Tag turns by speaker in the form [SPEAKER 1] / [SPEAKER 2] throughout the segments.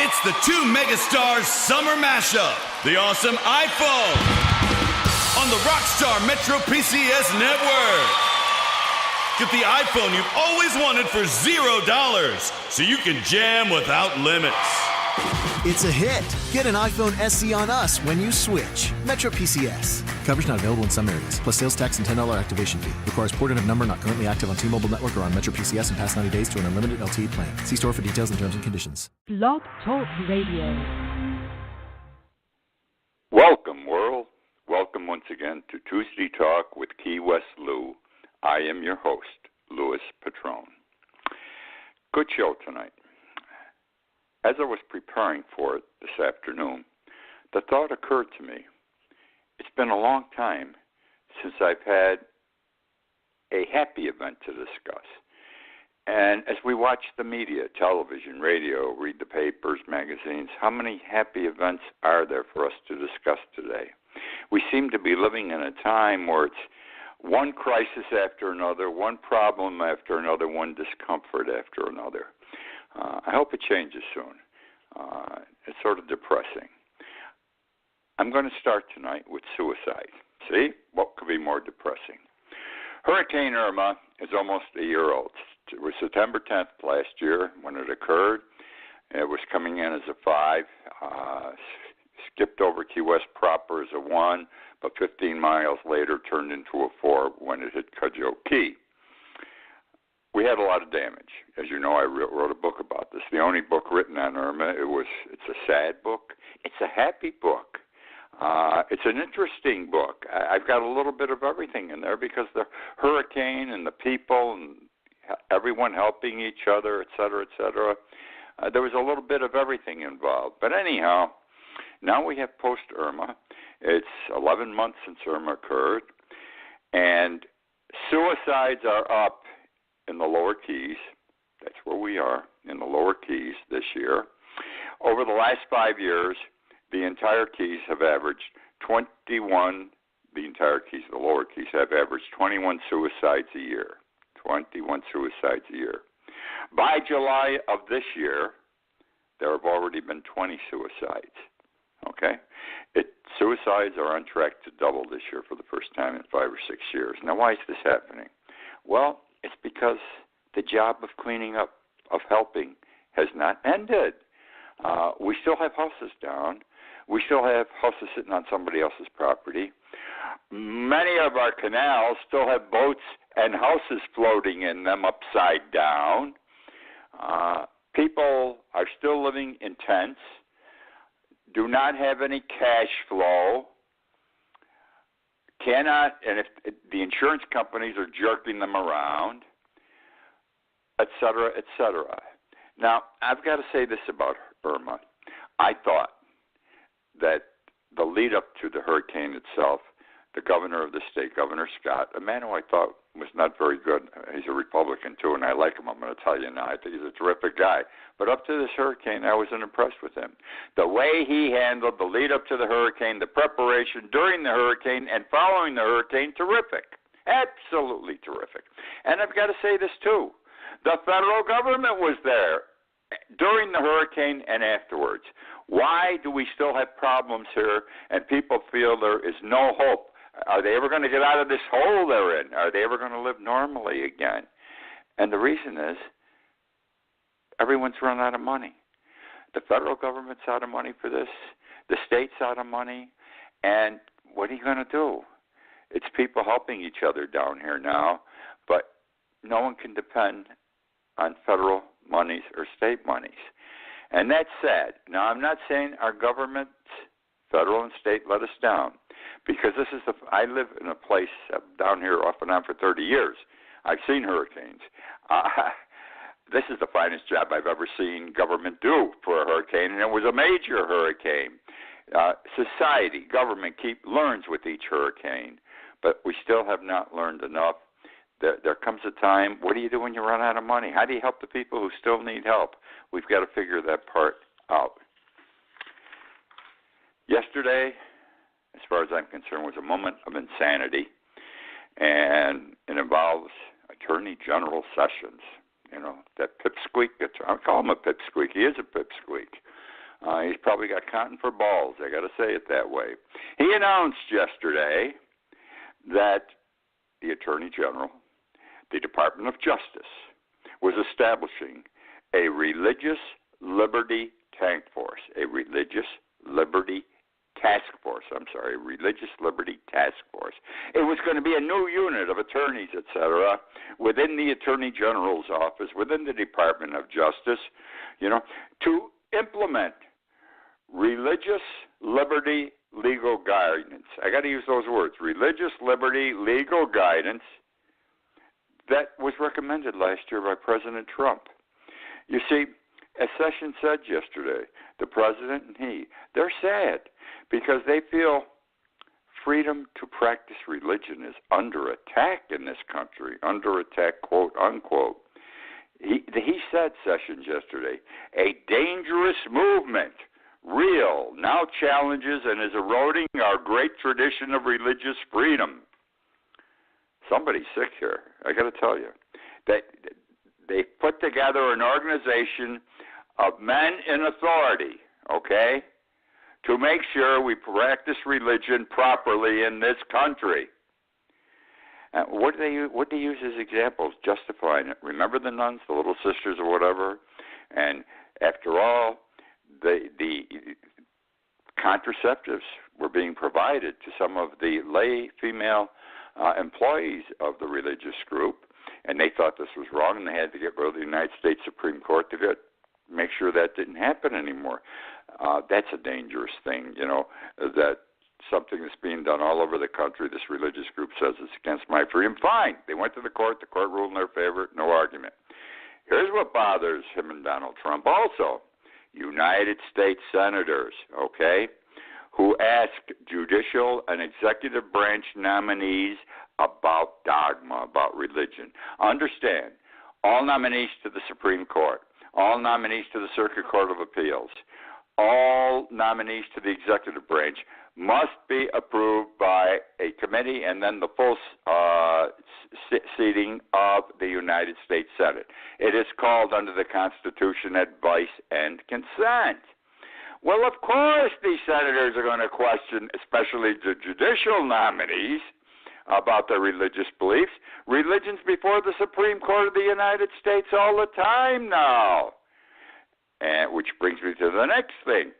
[SPEAKER 1] It's the two megastars summer mashup, the awesome iPhone, on the Rockstar Metro PCS network. Get the iPhone you've always wanted for $0, so you can jam without limits.
[SPEAKER 2] It's a hit. Get an iPhone SE on us when you switch. Metro PCS. Coverage not available in some areas, plus sales tax and $10 activation fee. Requires port-in of number not currently active on T-Mobile network or on Metro PCS in past 90 days to an unlimited LTE plan. See store for details and terms and conditions.
[SPEAKER 3] Blog Talk Radio.
[SPEAKER 4] Welcome, world. Welcome once again to Tuesday Talk with Key West Lou. I am your host, Louis Patrone. Good show tonight. As I was preparing for it this afternoon, the thought occurred to me, it's been a long time since I've had a happy event to discuss. And as we watch the media, television, radio, read the papers, magazines, how many happy events are there for us to discuss today? We seem to be living in a time where it's one crisis after another, one problem after another, one discomfort after another. I hope it changes soon. It's sort of depressing. I'm going to start tonight with suicide. See? What could be more depressing? Hurricane Irma is almost a year old. It was September 10th last year when it occurred. It was coming in as a 5. Skipped over Key West proper as a 1, but 15 miles later turned into a 4 when it hit Cudjoe Key. We had a lot of damage. As you know, I wrote a book about this. The only book written on Irma. It's a sad book. It's a happy book. It's an interesting book. I've got a little bit of everything in there because the hurricane and the people and everyone helping each other, et cetera, et cetera. There was a little bit of everything involved. But anyhow, now we have post-Irma. It's 11 months since Irma occurred, and suicides are up in the lower Keys. That's where we are, in the lower Keys this year. Over the last 5 years, the entire Keys have averaged 21, the entire Keys, the lower Keys have averaged 21 suicides a year. 21 suicides a year. By July of this year, there have already been 20 suicides. Okay? Suicides are on track to double this year for the first time in 5 or 6 years. Now, why is this happening? Well, it's because the job of cleaning up, of helping, has not ended. We still have houses down. We still have houses sitting on somebody else's property. Many of our canals still have boats and houses floating in them upside down. People are still living in tents, do not have any cash flow, cannot, and if the insurance companies are jerking them around, et cetera, et cetera. Now, I've got to say this about Irma. I thought that the lead up to the hurricane itself, the governor of the state, Governor Scott, a man who I thought was not very good. He's a Republican, too, and I like him. I'm going to tell you now. I think he's a terrific guy. But up to this hurricane, I wasn't impressed with him. The way he handled the lead up to the hurricane, the preparation during the hurricane, and following the hurricane, terrific. Absolutely terrific. And I've got to say this, too. The federal government was there during the hurricane and afterwards. Why do we still have problems here and people feel there is no hope? Are they ever going to get out of this hole they're in? Are they ever going to live normally again? And the reason is everyone's run out of money. The federal government's out of money for this. The state's out of money. And what are you going to do? It's people helping each other down here now, but no one can depend on federal monies or state monies. And that's sad. Now, I'm not saying our government, federal and state, let us down, because this is I live in a place down here off and on for 30 years. I've seen hurricanes. This is the finest job I've ever seen government do for a hurricane, and it was a major hurricane. Society, government learns with each hurricane, but we still have not learned enough. There comes a time, what do you do when you run out of money? How do you help the people who still need help? We've got to figure that part out. Yesterday, as far as I'm concerned, was a moment of insanity, and it involves Attorney General Sessions. You know, that pipsqueak. I call him a pipsqueak. He is a pipsqueak. He's probably got cotton for balls, I got to say it that way. He announced yesterday that the Attorney General, the Department of Justice, was establishing a religious liberty task force, a religious liberty task force. It was going to be a new unit of attorneys, etc., within the Attorney General's office, within the Department of Justice, to implement religious liberty legal guidance. I got to use those words, religious liberty legal guidance, that was recommended last year by President Trump. You see, as Sessions said yesterday, the president and they're sad because they feel freedom to practice religion is under attack in this country, under attack, quote, unquote. He said, Sessions yesterday, a dangerous movement, real, now challenges and is eroding our great tradition of religious freedom. Somebody's sick here, I got to tell you. They put together an organization of men in authority, okay, to make sure we practice religion properly in this country. What do they use as examples justifying it? Remember the nuns, the little sisters or whatever? And after all, the contraceptives were being provided to some of the lay female employees of the religious group, and they thought this was wrong, and they had to get rid of the United States Supreme Court to make sure that didn't happen anymore. That's a dangerous thing, that something that's being done all over the country, this religious group says it's against my freedom. Fine. They went to the court ruled in their favor, no argument. Here's what bothers him and Donald Trump also. United States senators, okay, who asked judicial and executive branch nominees about dogma, about religion. Understand, all nominees to the Supreme Court, all nominees to the Circuit Court of Appeals, all nominees to the executive branch must be approved by a committee and then the full seating of the United States Senate. It is called under the Constitution advice and consent. Well, of course these senators are going to question, especially the judicial nominees, about their religious beliefs. Religion's before the Supreme Court of the United States all the time now. And which brings me to the next thing.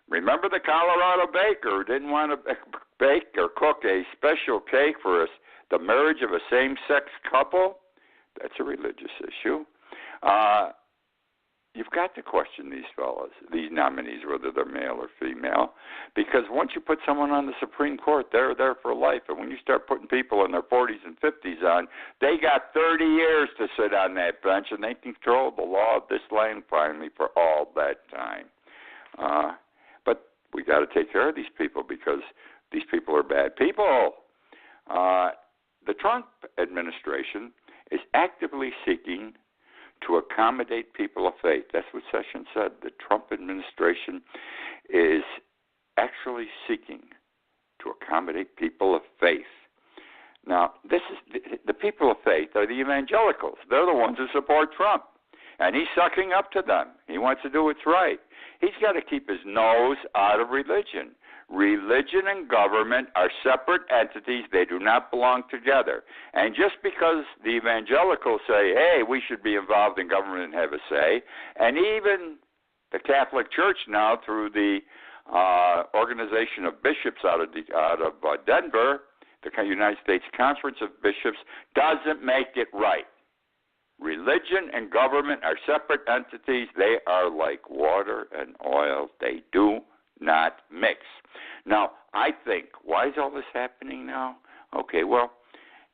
[SPEAKER 4] Remember the Colorado baker who didn't want to bake or cook a special cake for the marriage of a same-sex couple? That's a religious issue. You've got to question these fellows, these nominees, whether they're male or female, because once you put someone on the Supreme Court, they're there for life. And when you start putting people in their 40s and 50s on, they got 30 years to sit on that bench, and they control the law of this land finally for all that time. But we got to take care of these people because these people are bad people. The Trump administration is actively seeking to accommodate people of faith. That's what Sessions said. The Trump administration is actually seeking to accommodate people of faith. Now, this is the people of faith are the evangelicals. They're the ones who support Trump. And he's sucking up to them. He wants to do what's right. He's got to keep his nose out of religion. Religion and government are separate entities. They do not belong together. And just because the evangelicals say, hey, we should be involved in government and have a say, and even the Catholic Church now through the organization of bishops out of Denver, the United States Conference of Bishops, doesn't make it right. Religion and government are separate entities. They are like water and oil. They do not mix. Now, I think, why is all this happening now? Okay, well,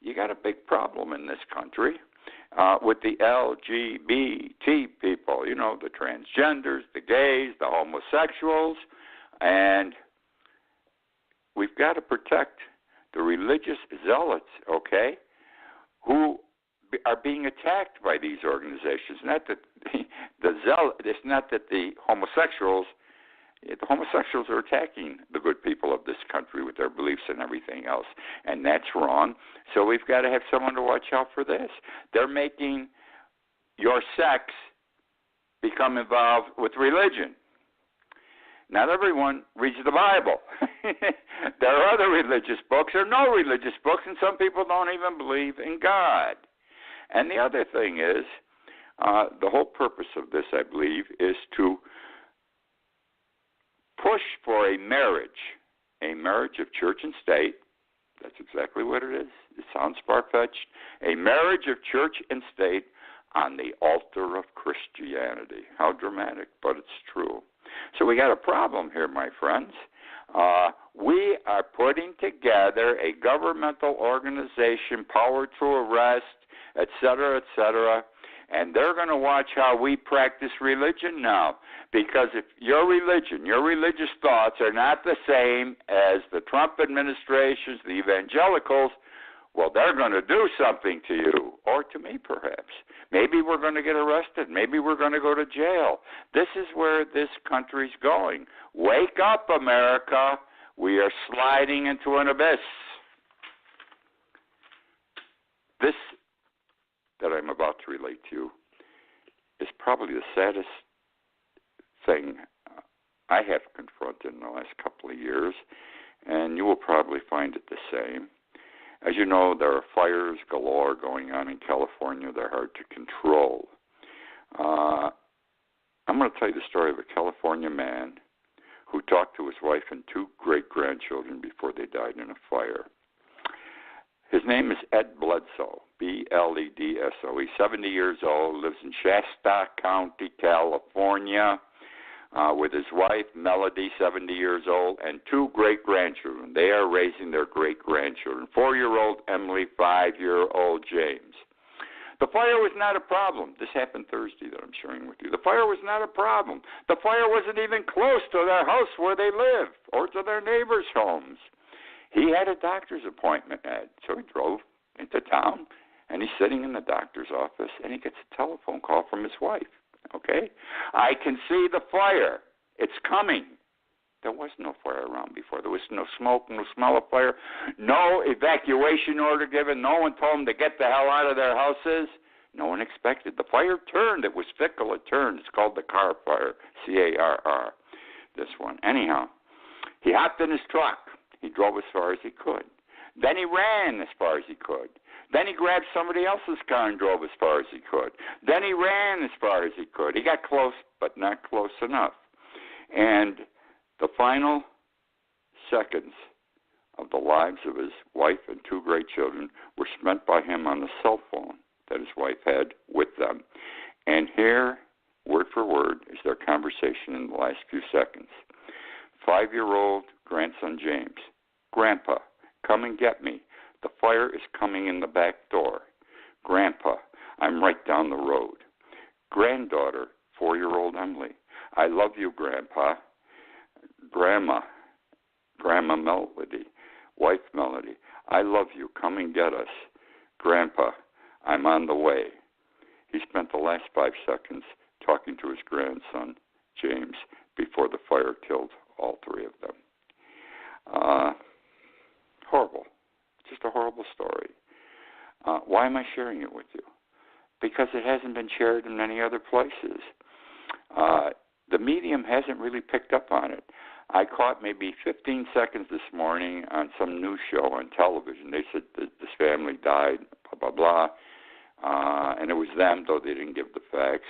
[SPEAKER 4] you got a big problem in this country with the LGBT people, the transgenders, the gays, the homosexuals, and we've got to protect the religious zealots, okay, who are being attacked by these organizations. Not that it's not that the homosexuals are attacking the good people of this country with their beliefs and everything else, and that's wrong. So we've got to have someone to watch out for this. They're making your sex become involved with religion. not everyone reads the Bible. There are other religious books or no religious books, and some people don't even believe in God. And the other thing is, the whole purpose of this, I believe, is to push for a marriage of church and state. That's exactly what it is. It sounds far-fetched. A marriage of church and state on the altar of Christianity. How dramatic, but it's true. So we got a problem here, my friends. We are putting together a governmental organization, power to arrest, et cetera, and they're going to watch how we practice religion now. Because if your religion, your religious thoughts are not the same as the Trump administration's, the evangelicals, well, they're going to do something to you, or to me perhaps. Maybe we're going to get arrested. Maybe we're going to go to jail. This is where this country's going. Wake up, America. We are sliding into an abyss. This that I'm about to relate to you is probably the saddest thing I have confronted in the last couple of years, and you will probably find it the same. As you know, there are fires galore going on in California. They're hard to control. I'm going to tell you the story of a California man who talked to his wife and 2 great-grandchildren before they died in a fire. His name is Ed Bledsoe, Bledso. He's 70 years old, lives in Shasta County, California, with his wife, Melody, 70 years old, and 2 great-grandchildren. They are raising their great-grandchildren, 4-year-old Emily, 5-year-old James. The fire was not a problem. This happened Thursday that I'm sharing with you. The fire was not a problem. The fire wasn't even close to their house where they live or to their neighbors' homes. He had a doctor's appointment, Ed, so he drove into town, and he's sitting in the doctor's office, and he gets a telephone call from his wife. Okay? I can see the fire. It's coming. There was no fire around before. There was no smoke, no smell of fire, no evacuation order given. No one told them to get the hell out of their houses. No one expected. The fire turned. It was fickle. It turned. It's called the car fire, C-A-R-R, this one. Anyhow, he hopped in his truck. He drove as far as he could. Then he ran as far as he could. Then he grabbed somebody else's car and drove as far as he could. Then he ran as far as he could. He got close, but not close enough. And the final seconds of the lives of his wife and 2 great children were spent by him on the cell phone that his wife had with them. And here, word for word, is their conversation in the last few seconds. 5-year-old grandson James, Grandpa, come and get me. The fire is coming in the back door. Grandpa, I'm right down the road. Granddaughter, 4-year-old Emily, I love you, Grandpa. Grandma Melody, wife Melody, I love you. Come and get us. Grandpa, I'm on the way. He spent the last 5 seconds talking to his grandson, James, before the fire killed all 3 of them. Horrible. Just a horrible story. Why am I sharing it with you? Because it hasn't been shared in many other places. The medium hasn't really picked up on it. I caught maybe 15 seconds this morning on some news show on television. They said that this family died, blah, blah, blah, and it was them, though they didn't give the facts.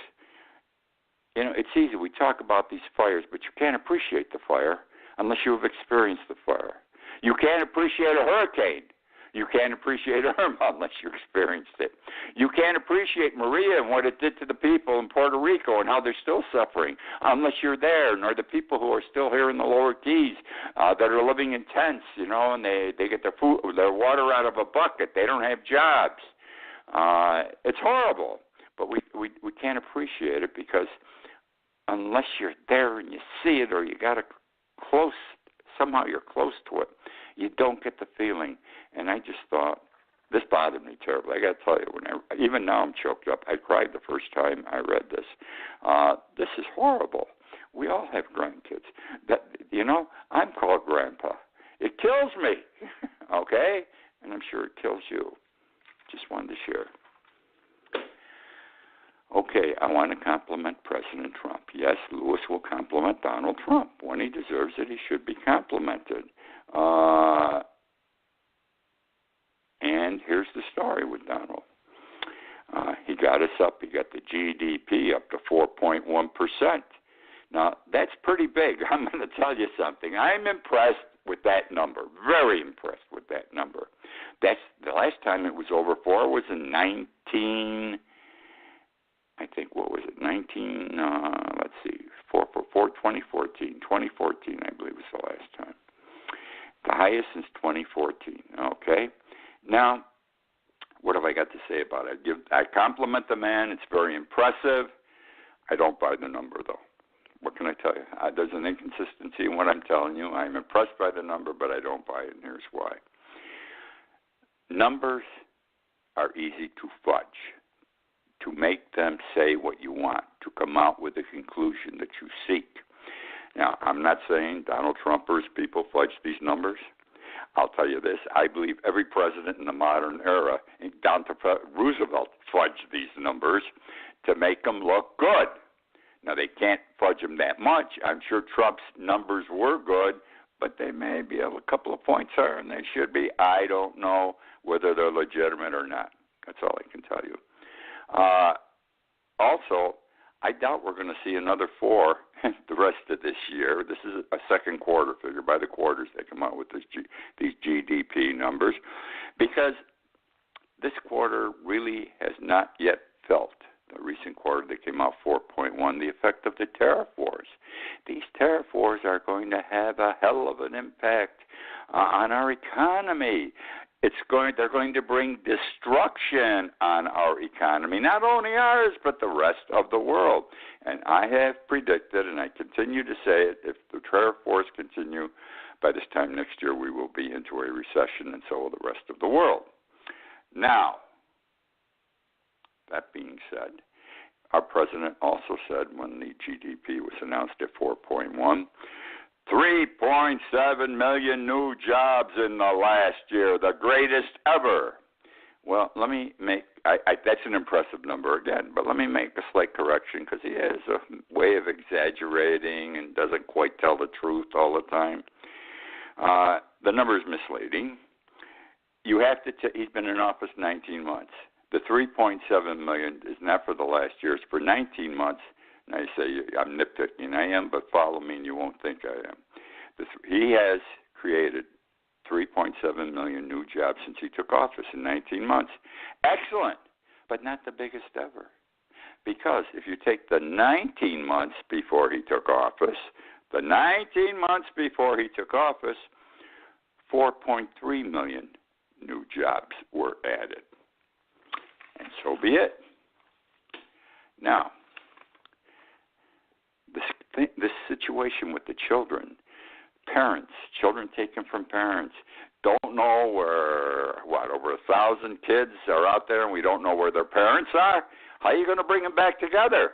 [SPEAKER 4] You know, it's easy. We talk about these fires, but you can't appreciate the fire unless you have experienced the fire. You can't appreciate a hurricane. You can't appreciate Irma unless you experienced it. You can't appreciate Maria and what it did to the people in Puerto Rico and how they're still suffering unless you're there, nor the people who are still here in the lower Keys that are living in tents, you know, and they get their food, their water out of a bucket. They don't have jobs. It's horrible, but we can't appreciate it because unless you're there and you see it or you got somehow you're close to it, you don't get the feeling. And I just thought, this bothered me terribly. I got to tell you, even now I'm choked up. I cried the first time I read this. This is horrible. We all have grandkids. I'm called Grandpa. It kills me, okay? And I'm sure it kills you. Just wanted to share. Okay, I want to compliment President Trump. Yes, Lewis will compliment Donald Trump. When he deserves it, he should be complimented. And here's the story with Donald. He got us up. He got the GDP up to 4.1%. Now, that's pretty big. I'm going to tell you something. I'm impressed with that number. Very impressed with that number. That's the last time it was over 4 was in 2014, I believe was the last time. The highest since 2014, okay? Now, what have I got to say about it? I compliment the man. It's very impressive. I don't buy the number, though. What can I tell you? There's an inconsistency in what I'm telling you. I'm impressed by the number, but I don't buy it, and here's why. Numbers are easy to fudge, to make them say what you want, to come out with the conclusion that you seek. Now, I'm not saying Donald Trump or his people fudge these numbers. I'll tell you this. I believe every president in the modern era, down to Roosevelt, fudged these numbers to make them look good. Now, they can't fudge them that much. I'm sure Trump's numbers were good, but they may be a couple of points higher than they should be. I don't know whether they're legitimate or not. That's all I can tell you. Also, I doubt we're going to see another 4 the rest of this year. This is a second quarter figure. By the quarters, they come out with these GDP numbers, because this quarter really has not yet felt, the recent quarter that came out 4.1, the effect of the tariff wars. These tariff wars are going to have a hell of an impact on our economy. They're going to bring destruction on our economy, not only ours, but the rest of the world. And I have predicted, and I continue to say it, if the tariff wars continue, by this time next year we will be into a recession, and so will the rest of the world. Now, that being said, our president also said when the GDP was announced at 4.1, 3.7 million new jobs in the last year, the greatest ever. Well, let me make, that's an impressive number again, but let me make a slight correction, because he has a way of exaggerating and doesn't quite tell the truth all the time. The number is misleading. You have to, he's been in office 19 months. The 3.7 million is not for the last year, it's for 19 months. Now you say, I'm nitpicking, I am, but follow me and you won't think I am. He has created 3.7 million new jobs since he took office in 19 months. Excellent, but not the biggest ever. Because if you take the 19 months before he took office, 4.3 million new jobs were added. And so be it. Now, this situation with the children, children taken from parents, don't know where, over 1,000 kids are out there and we don't know where their parents are? How are you going to bring them back together?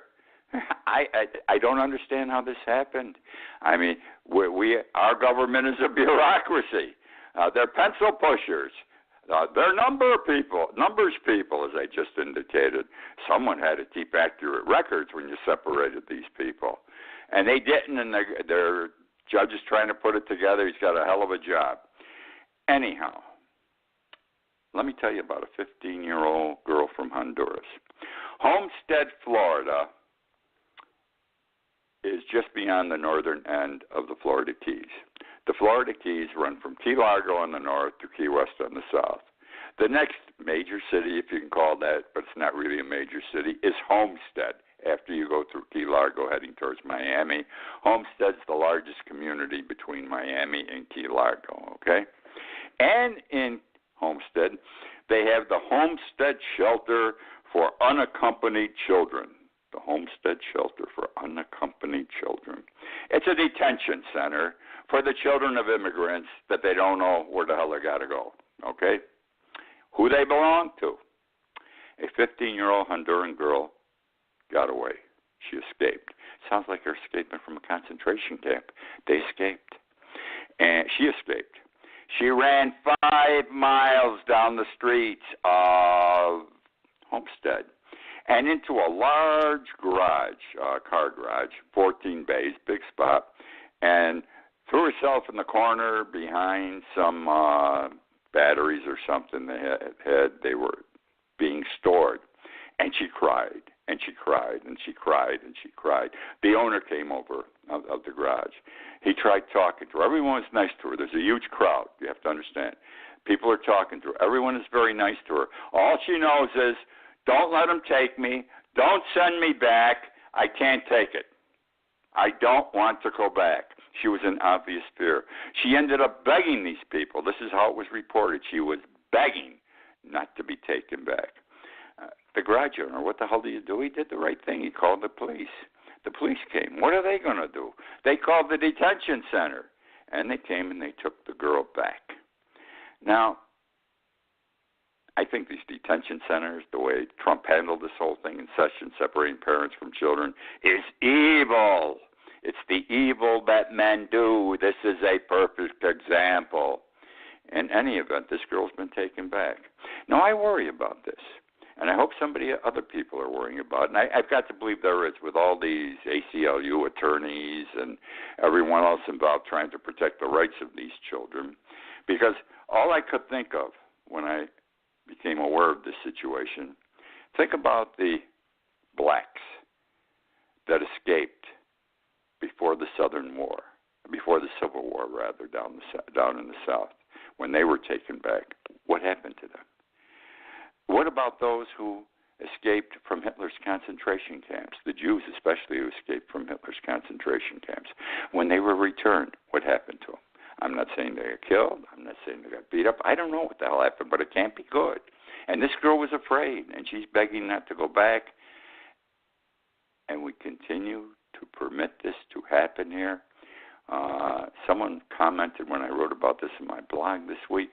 [SPEAKER 4] I don't understand how this happened. I mean, our government is a bureaucracy. They're pencil pushers. They're numbers people, as I just indicated. Someone had to keep accurate records when you separated these people. And they didn't, and their judge is trying to put it together. He's got a hell of a job. Anyhow, let me tell you about a 15-year-old girl from Honduras. Homestead, Florida is just beyond the northern end of the Florida Keys. The Florida Keys run from Key Largo on the north to Key West on the south. The next major city, if you can call that, but it's not really a major city, is Homestead. After you go through Key Largo heading towards Miami, Homestead's the largest community between Miami and Key Largo, okay? And in Homestead, they have the Homestead Shelter for Unaccompanied Children. The Homestead Shelter for Unaccompanied Children. It's a detention center for the children of immigrants that they don't know where the hell they got to go, okay? Who they belong to. A 15-year-old Honduran girl got away. She escaped. Sounds like they're escaping from a concentration camp. They escaped. And she escaped. She ran 5 miles down the streets of Homestead. and into a large garage, car garage, 14 bays, big spot, and threw herself in the corner behind some batteries or something they were being stored. And she cried, and she cried, and she cried, and she cried. The owner came over of the garage. He tried talking to her. Everyone was nice to her. There's a huge crowd, you have to understand. People are talking to her. Everyone is very nice to her. All she knows is, don't let them take me. Don't send me back. I can't take it. I don't want to go back. She was in obvious fear. She ended up begging these people. This is how it was reported. She was begging not to be taken back. The garage owner, what the hell do you do? He did the right thing. He called the police. The police came. What are they going to do? They called the detention center, and they came and they took the girl back. Now, I think these detention centers, the way Trump handled this whole thing in session, separating parents from children, is evil. It's the evil that men do. This is a perfect example. In any event, this girl's been taken back. Now, I worry about this, and I hope other people are worrying about it, and I've got to believe there is, with all these ACLU attorneys and everyone else involved trying to protect the rights of these children, because all I could think of when I became aware of this situation, think about the blacks that escaped before the Southern War, before the Civil War, rather, down in the South, when they were taken back. What happened to them? What about those who escaped from Hitler's concentration camps, the Jews especially who escaped from Hitler's concentration camps? When they were returned, what happened to them? I'm not saying they got killed. I'm not saying they got beat up. I don't know what the hell happened, but it can't be good. And this girl was afraid, and she's begging not to go back. And we continue to permit this to happen here. Someone commented when I wrote about this in my blog this week,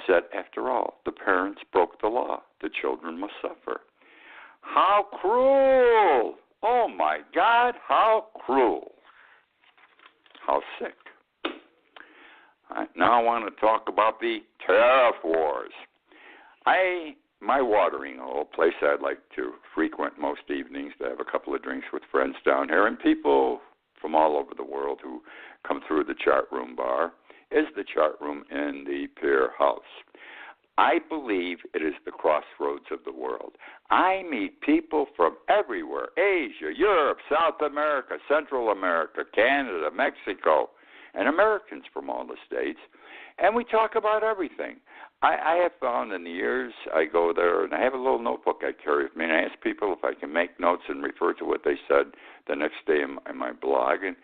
[SPEAKER 4] said, after all, the parents broke the law. The children must suffer. How cruel! Oh, my God, how cruel. How sick. Now I want to talk about the tariff wars. My watering hole, a place I'd like to frequent most evenings to have a couple of drinks with friends down here, and people from all over the world who come through the chart room bar, is the chart room in the Pier House. I believe it is the crossroads of the world. I meet people from everywhere, Asia, Europe, South America, Central America, Canada, Mexico, and Americans from all the states, and we talk about everything. I have found in the years I go there, and I have a little notebook I carry with me, and I ask people if I can make notes and refer to what they said the next day in my blog, and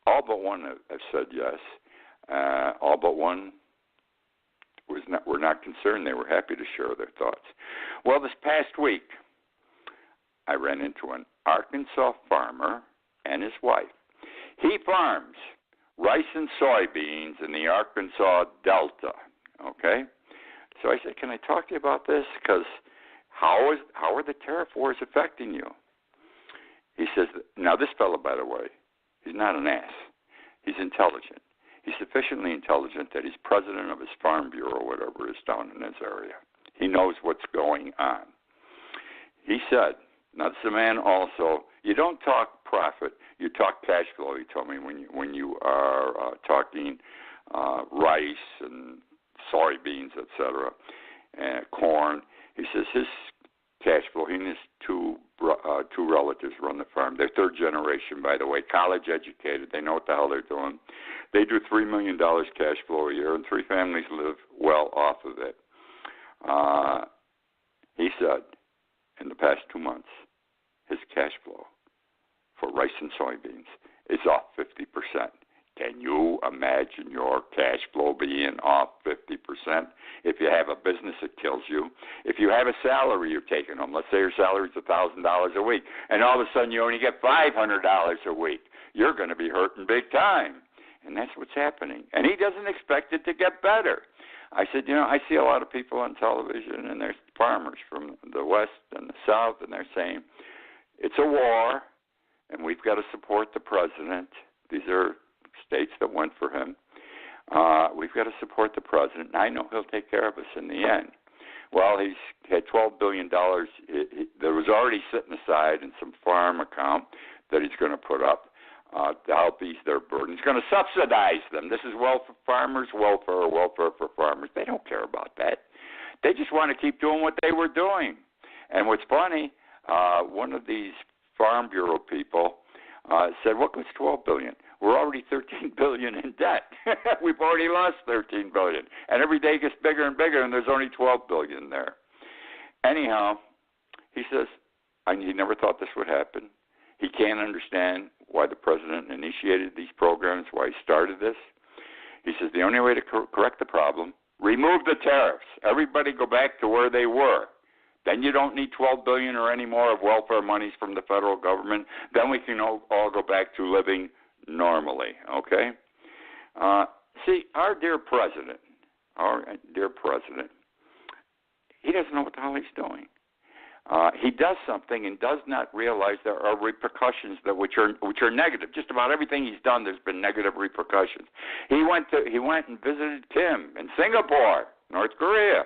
[SPEAKER 4] all but one have said yes. All but one were not concerned. They were happy to share their thoughts. Well, this past week, I ran into an Arkansas farmer and his wife. He farms rice and soybeans in the Arkansas Delta, okay? So I said, can I talk to you about this? Because how are the tariff wars affecting you? He says, now this fellow, by the way, he's not an ass. He's intelligent. He's sufficiently intelligent that he's president of his farm bureau or whatever is down in his area. He knows what's going on. He said, now this is a man also, you don't talk profit, you talk cash flow, he told me, when you are talking rice and soybeans, etc., and corn. He says his cash flow, he and his two relatives run the farm. They're third generation, by the way, college educated. They know what the hell they're doing. They do $3 million cash flow a year, and 3 families live well off of it. He said in the past 2 months, his cash flow for rice and soybeans is off 50%. Can you imagine your cash flow being off 50%? If you have a business, it kills you. If you have a salary you're taking home, let's say your salary is $1,000 a week, and all of a sudden you only get $500 a week, you're going to be hurting big time. And that's what's happening. And he doesn't expect it to get better. I said, I see a lot of people on television, and there's farmers from the West and the South, and they're saying, it's a war, and we've got to support the president. These are states that went for him. We've got to support the president. I know he'll take care of us in the end. Well, he's had $12 billion there was already sitting aside in some farm account that he's going to put up to help ease their burden. He's going to subsidize them. This is welfare, farmers' welfare, or welfare for farmers. They don't care about that. They just want to keep doing what they were doing. And what's funny, one of these Farm Bureau people said, "What was $12 billion? We're already $13 billion in debt. We've already lost $13 billion, and every day gets bigger and bigger, and there's only $12 billion there." Anyhow, he says, he never thought this would happen. He can't understand why the president initiated these programs, why he started this. He says the only way to correct the problem, remove the tariffs. Everybody go back to where they were. Then you don't need $12 billion or any more of welfare monies from the federal government. Then we can all go back to living normally, okay? See, our dear president, he doesn't know what the hell he's doing. He does something and does not realize there are repercussions which are negative. Just about everything he's done, there's been negative repercussions. He went and visited Kim in Singapore, North Korea.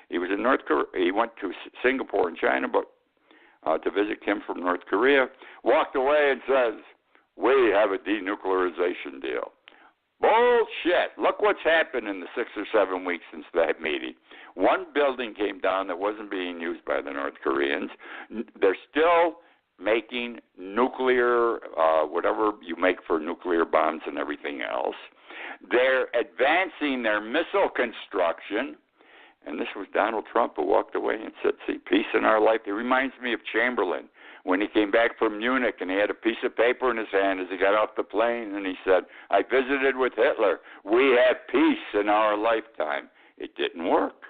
[SPEAKER 4] He was in North Korea. He went to Singapore and China, but to visit Kim from North Korea. Walked away and says, "We have a denuclearization deal." Bullshit. Look what's happened in the 6 or 7 weeks since that meeting. One building came down that wasn't being used by the North Koreans. They're still making nuclear, whatever you make for nuclear bombs and everything else. They're advancing their missile construction. And this was Donald Trump who walked away and said, "See, peace in our life." It reminds me of Chamberlain when he came back from Munich and he had a piece of paper in his hand as he got off the plane and he said, "I visited with Hitler. We have peace in our lifetime." It didn't work.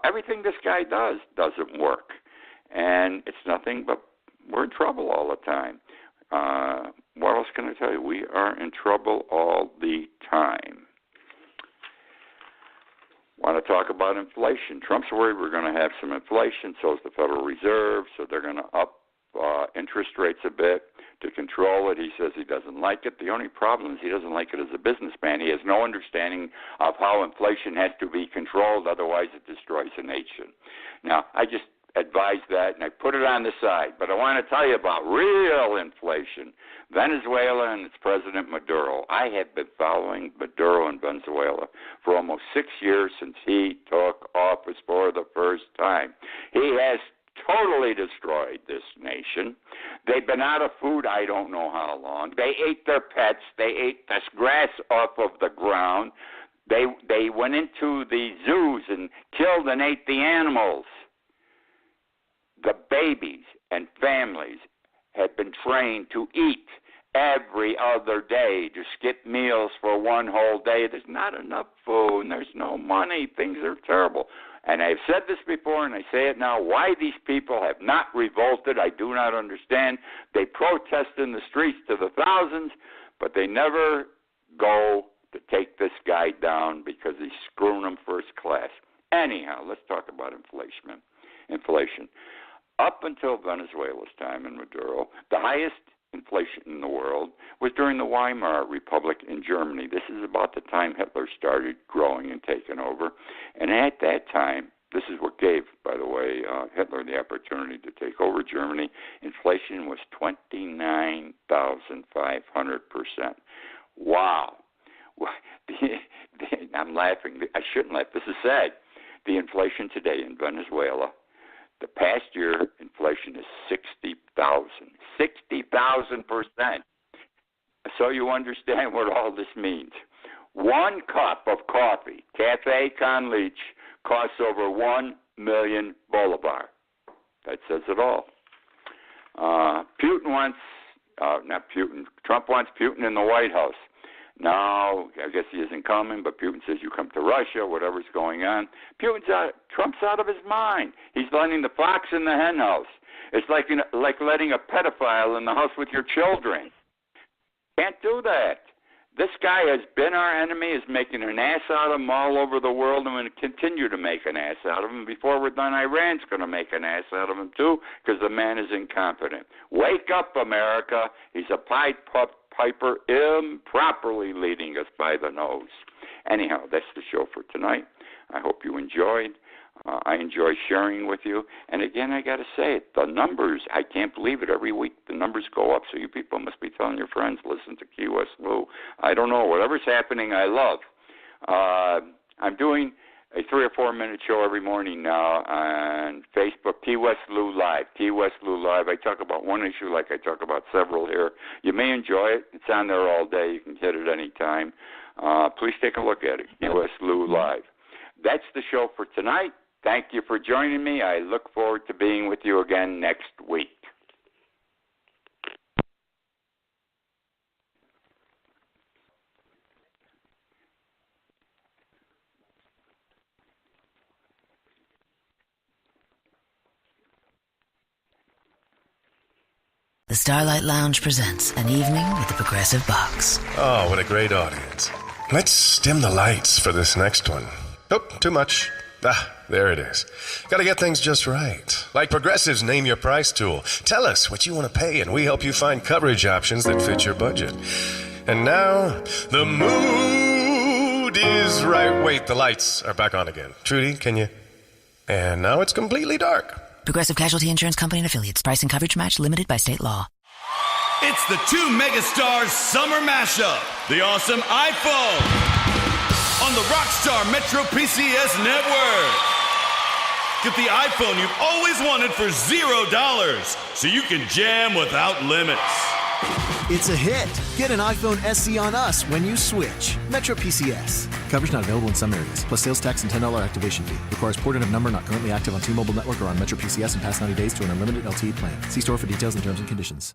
[SPEAKER 4] Everything this guy does doesn't work. And it's nothing but we're in trouble all the time. What else can I tell you? We are in trouble all the time. Want to talk about inflation. Trump's worried we're going to have some inflation, so is the Federal Reserve, so they're going to up interest rates a bit to control it. He says he doesn't like it. The only problem is he doesn't like it as a businessman. He has no understanding of how inflation has to be controlled, otherwise it destroys a nation. Now, I just advise that, and I put it on the side, but I want to tell you about real inflation. Venezuela and its President Maduro. I have been following Maduro in Venezuela for almost 6 years since he took office for the first time. He has totally destroyed this nation. They've been out of food I don't know how long. They ate their pets. They ate this grass off of the ground. They went into the zoos and killed and ate the animals. The babies and families have been trained to eat every other day, to skip meals for one whole day. There's not enough food, and there's no money. Things are terrible. And I've said this before, and I say it now, why these people have not revolted, I do not understand. They protest in the streets to the thousands, but they never go to take this guy down because he's screwing them first class. Anyhow, let's talk about inflation. Up until Venezuela's time in Maduro, the highest inflation in the world was during the Weimar Republic in Germany. This is about the time Hitler started growing and taking over. And at that time, this is what gave, by the way, Hitler the opportunity to take over Germany. Inflation was 29,500%. Wow. I'm laughing. I shouldn't laugh. This is sad. The inflation today in Venezuela, the past year, inflation is 60,000. 60,000%. So you understand what all this means. 1 cup of coffee, Cafe Con Leche, costs over 1 million bolivar. That says it all. Trump wants Putin in the White House. No, I guess he isn't coming, but Putin says you come to Russia, whatever's going on. Trump's out of his mind. He's letting the fox in the hen house. It's like letting a pedophile in the house with your children. Can't do that. This guy has been our enemy, is making an ass out of him all over the world, and going to continue to make an ass out of him. Before we're done, Iran's going to make an ass out of him, too, because the man is incompetent. Wake up, America. He's a Pied Piper improperly leading us by the nose. Anyhow, that's the show for tonight. I hope you enjoyed. I enjoy sharing with you. And again, I got to say it, the numbers, I can't believe it. Every week the numbers go up, so you people must be telling your friends, listen to Key West Lou. I don't know. Whatever's happening, I love. I'm doing a 3 or 4 minute show every morning now on Facebook, Key West Lou Live. Key West Lou Live. I talk about one issue like I talk about several here. You may enjoy it. It's on there all day. You can hit it any time. Please take a look at it, Key West Lou Live. That's the show for tonight. Thank you for joining me. I look forward to being with you again next week.
[SPEAKER 5] The Starlight Lounge presents An Evening with the Progressive Box.
[SPEAKER 6] Oh, what a great audience. Let's dim the lights for this next one. Nope, too much. There it is. Gotta get things just right. Like Progressive's Name Your Price tool. Tell us what you want to pay, and we help you find coverage options that fit your budget. And now, the mood is right. Wait, the lights are back on again. Trudy, can you? And now it's completely dark.
[SPEAKER 5] Progressive Casualty Insurance Company and Affiliates. Price and coverage match limited by state law.
[SPEAKER 1] It's the two megastars summer mashup, the awesome iPhone on the Rockstar Metro PCS network. Get the iPhone you've always wanted for $0, so you can jam without limits.
[SPEAKER 2] It's a hit. Get an iPhone SE on us when you switch. Metro PCS. Coverage not available in some areas, plus sales tax and $10 activation fee. Requires port-in of number not currently active on T-Mobile network or on Metro PCS in past 90 days to an unlimited LTE plan. See store for details and terms and conditions.